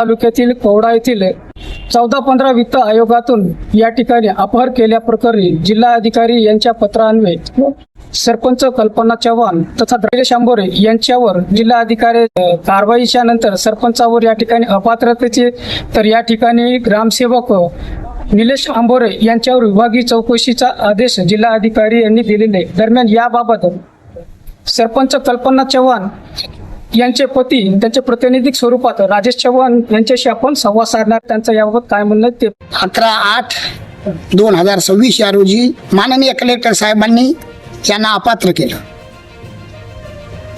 तालुक्यातील कवडा येथील 14-15 वित्त आयोगातून या ठिकाणी अपहार केल्याप्रकरणी जिल्हा अधिकारी यांच्या पत्रान्वये सरपंच कल्पना चव्हाण तथा धैर्य आंबोरे यांच्यावर जिल्हा अधिकारी कारवाईच्या नंतर सरपंचावर या ठिकाणी अपात्रतेचे तर या ठिकाणी ग्रामसेवक निलेश आंबोरे यांच्यावर विभागीय चौकशीचा आदेश जिल्हा अधिकारी यांनी दिलेले. दरम्यान याबाबत सरपंच कल्पना चव्हाण यांचे पती त्यांचे प्रातिनिधिक स्वरूपात राजेश चव्हाण यांच्याशी आपण संवाद साधणार. त्यांचं याबाबत काय म्हणणं ते 11/8/2026 या रोजी माननीय कलेक्टर साहेबांनी यांना अपात्र केलं.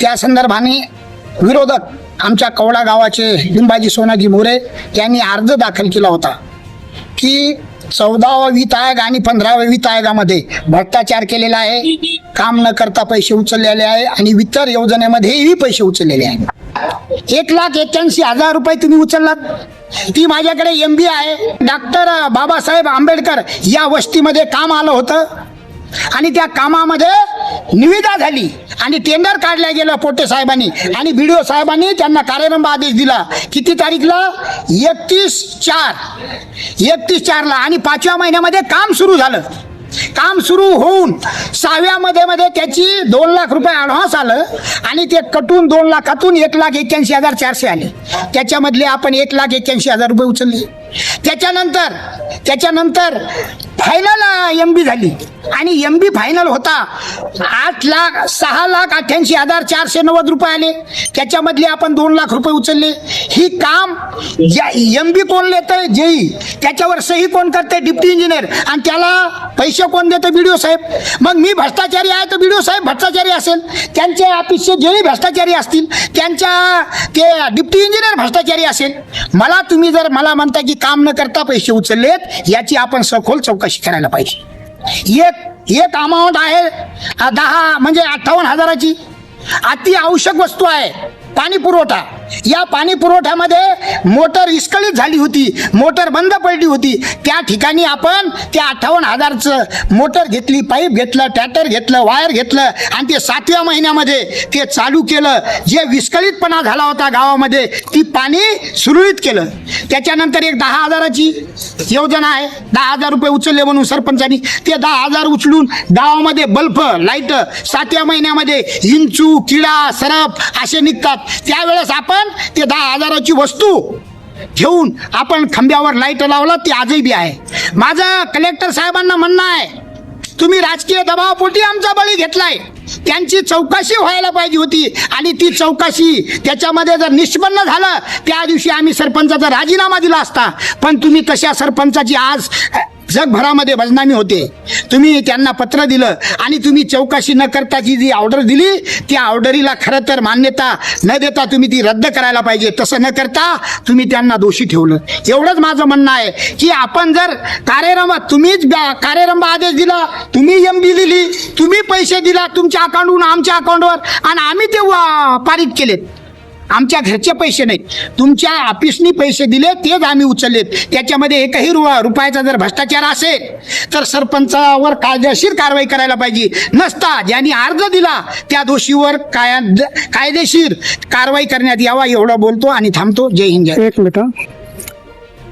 त्या संदर्भाने विरोधक आमच्या कवडा गावाचे लिंबाजी सोनाजी मोरे यांनी अर्ज दाखल केला होता की 14वा वित्त आयोग आणि 15व्या वित्त आयोगामध्ये भ्रष्टाचार केलेला आहे, काम न करता पैसे उचललेले आहे आणि वित्त योजनेमध्येही पैसे उचललेले आहेत. 1,81,000 रुपये तुम्ही उचललात. ती माझ्याकडे MB आहे. डॉक्टर बाबासाहेब आंबेडकर या वस्तीमध्ये काम आलं होतं आणि त्या कामामध्ये निविदा झाली आणि टेंडर काढल्या गेलं पोटे साहेबांनी आणि BDO साहेबांनी त्यांना कार्यरंभ आदेश दिला. किती तारीखला? 31/4 आणि 5व्या महिन्यामध्ये काम सुरू झालं. काम सुरू होऊन 6व्या मध्ये त्याची 2 लाख रुपये ॲडव्हान्स आलं आणि ते कटून 2 लाखातून 1,81,400 आले. त्याच्यामधले आपण 1,81,000 रुपये उचलले. त्याच्यानंतर फायनल MB झाली आणि MB फायनल होता 6,88,490 रुपये आले. त्याच्यामधले आपण 2 लाख रुपये उचलले. ही काम MB कोण लेतंय? जेई. त्याच्यावर सही कोण करते? Deputy engineer. आणि त्याला पैसे कोण देतं? BDO साहेब. मग मी भ्रष्टाचारी आहे तर BDO साहेब भ्रष्टाचारी असेल, त्यांचे ऑफिसचे जेई भ्रष्टाचारी असतील, त्यांच्या ते डिप्टी इंजिनियर भ्रष्टाचारी असेल. मला तुम्ही जर मला म्हणता की काम न करता पैसे उचललेत, याची आपण सखोल चौकशी करायला पाहिजे. एक अमाऊंट आहे 58,000ची. अति आवश्यक वस्तू आहे पाणी पुरवठा. या पाणी पुरवठ्यामध्ये मोटर विस्कळीत झाली होती, मोटर बंद पडली होती. त्या ठिकाणी आपण त्या 58,000चं मोटर घेतली, पाईप घेतलं, ट्रॅक्टर घेतलं, वायर घेतलं आणि ते 7व्या महिन्यामध्ये ते चालू केलं. जे विस्कळीतपणा झाला होता गावामध्ये ती पाणी सुरळीत केलं. त्याच्यानंतर एक 10,000ची योजना आहे. 10,000 रुपये उचलले म्हणून सरपंचांनी ते 10,000 उचलून गावामध्ये बल्ब लाईट 7व्या महिन्यामध्ये इंचू किडा सरप असे निघतात. त्यावेळेस आपण ते 10,000ची वस्तू घेऊन आपण खांब्यावर लाईट लावला. ती आजही बी आहे. माझं कलेक्टर साहेबांना म्हणणं आहे, तुम्ही राजकीय दबावापोटी आमचा बळी घेतलाय. त्यांची चौकशी व्हायला पाहिजे होती आणि ती चौकशी त्याच्यामध्ये जर निष्पन्न झालं त्या दिवशी आम्ही सरपंचाचा राजीनामा दिला असता. पण तुम्ही कशा सरपंचाची आज जगभरामध्ये बदनामी होते. तुम्ही त्यांना पत्र दिलं आणि तुम्ही चौकशी न करताची जी ऑर्डर दिली त्या ऑर्डरीला खरं तर मान्यता न देता तुम्ही ती रद्द करायला पाहिजे. तसं न करता तुम्ही त्यांना दोषी ठेवलं. एवढंच माझं म्हणणं आहे की आपण जर तुम्हीच कार्यरंभ आदेश दिला, तुम्ही MB दिली, तुम्ही पैसे दिला तुमच्या अकाउंटवरून आमच्या अकाउंटवर आणि आम्ही ते पारित केलेत. आमच्या घरचे पैसे नाहीत, तुमच्या ऑफिसनी पैसे दिले तेच आम्ही उचललेत. त्याच्यामध्ये एकही रुपयाचा जर भ्रष्टाचार असेल तर सरपंचावर कायदेशीर कारवाई करायला पाहिजे. नसता ज्यांनी अर्ज दिला त्या दोषीवर कायदेशीर कारवाई करण्यात यावा. एवढं बोलतो आणि थांबतो. जय हिंद. एक मिनिट.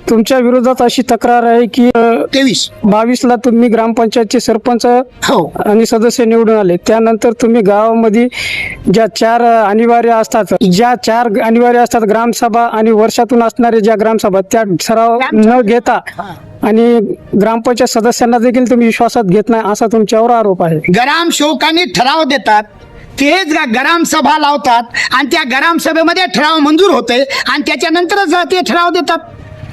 तुमच्या विरोधात अशी तक्रार आहे की 22ला तुम्ही ग्रामपंचायतचे सरपंच आणि सदस्य निवडून आले. त्यानंतर तुम्ही गावामध्ये ज्या 4 अनिवार्य असतात ग्रामसभा आणि वर्षातून असणारे ज्या ग्रामसभा त्या सराव न घेता आणि ग्रामपंचायत सदस्यांना देखील तुम्ही विश्वासात घेत नाही असा तुमच्यावर आरोप आहे. ग्रामसेवकांनी ठराव देतात, तेच ग्रामसभा लावतात आणि त्या ग्रामसभेमध्ये ठराव मंजूर होते आणि त्याच्यानंतरच ते ठराव देतात.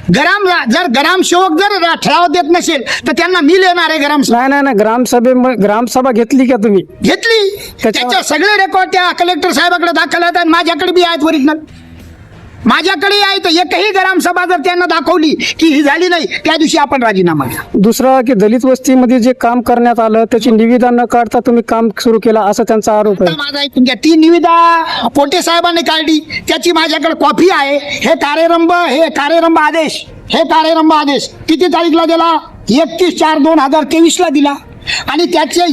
जर ग्रामसेवक जर ठराव देत नसेल तर त्यांना मिल येणार आहे. नाही ग्रामसभा घेतली का तुम्ही? घेतली. त्याच्या सगळे रेकॉर्ड त्या कलेक्टर साहेबांकडे दाखल आहेत आणि माझ्याकडे बी आहेत ओरिजिनल. माझ्याकडे आहे तर एकही ग्रामसभा जर त्यांना दाखवली की ही झाली नाही त्या दिवशी आपण राजीनामा घ्या. दुसरं की दलित वस्तीमध्ये जे काम करण्यात आलं त्याची निविदा न काढता तुम्ही काम सुरू केला असा त्यांचा आरोप आहे. माझा ऐकून घ्या. ती निविदा पोटे साहेबांनी काढली, त्याची माझ्याकडे कॉपी आहे. हे कार्यरंभ आदेश किती तारीखला दिला? 31/4/2023 दिला आणि त्याचे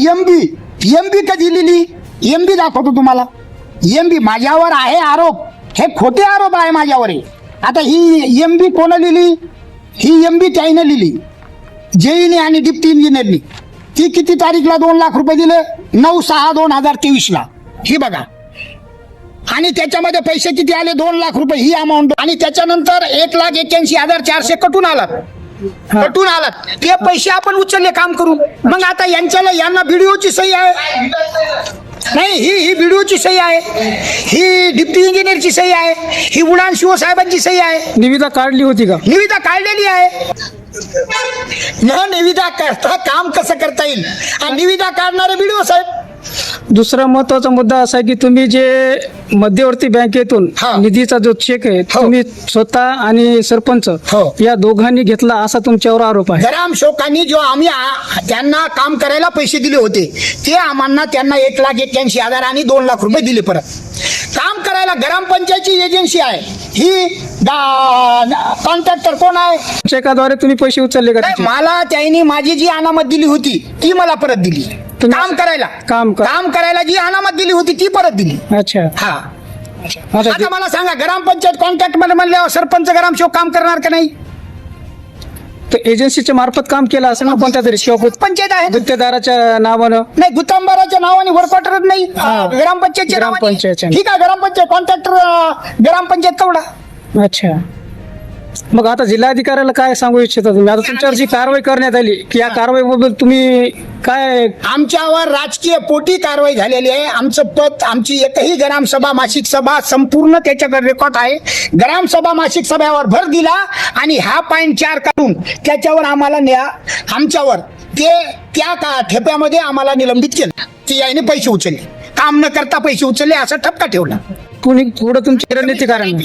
MB कधी लिहिली? MB दाखवतो तुम्हाला. MB माझ्यावर आहे आरोप, हे खोटे आरोप आहे माझ्यावर. आता ही एमबी कोण लिहिली? ही एमबी त्याईनं लिहिली, जेईने आणि डिप्टी इंजिनियरनी. ती किती तारीखला 2 लाख रुपये दिले? 9/6/2023 ही बघा. आणि त्याच्यामध्ये पैसे किती आले? 2 लाख रुपये ही अमाऊंट. आणि त्याच्यानंतर 1,81,400 कटून आलात. ते पैसे आपण उचलले काम करू. मग आता यांना व्हिडिओची सही आहे नाही, ही व्हिडिओची सही आहे, ही डिप्टी इंजिनियरची सही आहे, ही उडान शिव साहेबांची सही आहे. निविदा काढली होती का? निविदा काढलेली आहे. न निविदा करता काम कसं करता येईल? आणि निविदा काढणारे व्हिडिओ साहेब. दुसरा महत्वाचा मुद्दा असा आहे की तुम्ही जे मध्यवर्ती बँकेतून हा. निधीचा जो चेक आहे हो. तुम्ही स्वतः आणि सरपंच हो. या दोघांनी घेतला असा तुमच्यावर आरोप आहे. ग्रामसेवकांनी जो आम्ही त्यांना काम करायला पैसे दिले होते ते आम्हाला त्यांना 1,81,000 आणि 2 लाख रुपये दिले परत काम करायला. ग्रामपंचायतची एजन्सी आहे ही. कॉन्ट्रॅक्टर कोण आहे? चेकाद्वारे तुम्ही पैसे उचलले का नाही, त्याचे? मला त्यांनी माझी जी अनामत दिली होती ती मला परत दिली. तुम्ही- काम करायला काम करायला जी अनामत दिली होती ती परत दिली. अच्छा. हा. आता आता मला सांगा, ग्रामपंचायत कॉन्ट्रॅक्ट मध्ये म्हणल्यावर सरपंच ग्रामसेवक काम करणार का नाही? ते एजन्सीच्या मार्फत काम केलं असेल ना कोणत्या तरी शिवपूत पंचायत आहे गुत्तेदाराच्या नावानं. नाही, गुत्तांबराच्या नावाने वर्कऑर्डरच नाही. हा. ग्रामपंचायतच्या नावाने. ग्रामपंचायतच्या. ठीक आहे, ग्रामपंचायत कॉन्ट्रॅक्टर ग्रामपंचायत कवडा. अच्छा. मग आता जिल्हाधिकाऱ्याला काय सांगू इच्छिता तुम्ही? आता तुमच्यावर जी कारवाई करण्यात आली की या कारवाईबद्दल तुम्ही काय? आमच्यावर राजकीय पोटी कारवाई झालेली आहे. आमचं पद, आमची एकही ग्रामसभा मासिक सभा संपूर्ण त्याच्याकडे रेकॉर्ड आहे. ग्रामसभा मासिक सभेवर भर दिला आणि हा .4 काढून त्याच्यावर आम्हाला आमच्यावर त्या ठेप्यामध्ये आम्हाला निलंबित केलं. ती याने पैसे उचलले, काम न करता पैसे उचलले असा ठपका ठेवला. कुणी पुढे तुमची रणनीती कारण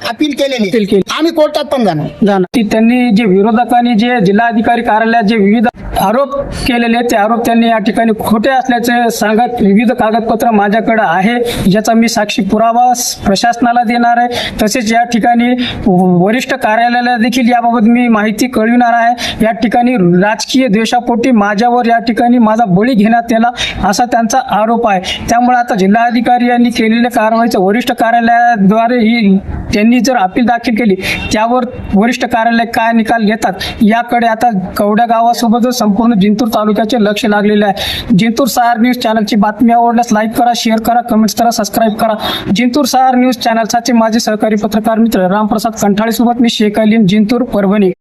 अपील केलेली. अपील केली. आम्ही कोर्टात पण जाणार. त्यांनी जे विरोधकांनी जे जिल्हाधिकारी कार्यालयात जे विविध आरोप केलेले ते आरोप त्यांनी या ठिकाणी खोटे असल्याचे सांगत विविध कागदपत्र माझ्याकडे आहे ज्याचा मी साक्षी पुरावा प्रशासनाला देणार आहे. तसेच या ठिकाणी वरिष्ठ कार्यालयाला देखील याबाबत मी माहिती कळविणार आहे. या ठिकाणी राजकीय द्वेषापोटी माझ्यावर या ठिकाणी माझा बळी घेण्यात आला असा त्यांचा आरोप आहे. त्यामुळे आता जिल्हाधिकारी यांनी केलेल्या कारवाईचं वरिष्ठ कार्यालयाद्वारे ही त्यांनी जर अपील दाखल केली त्यावर वरिष्ठ कार्यालय काय निकाल घेतात याकडे आता कवड्या गावासोबतच संपूर्ण जिंतूर तालुक्याचे लक्ष लागलेले आहे. जिंतूर सहार न्यूज चॅनलची बातमी आवडल्यास लाईक करा, शेअर करा, कमेंट्स करा, सबस्क्राईब करा. जिंतूर सहार न्यूज चॅनलसाठी माझे सहकारी पत्रकार मित्र रामप्रसाद कंठाळे सोबत मी शेख अलीम, जिंतूर, परभणी.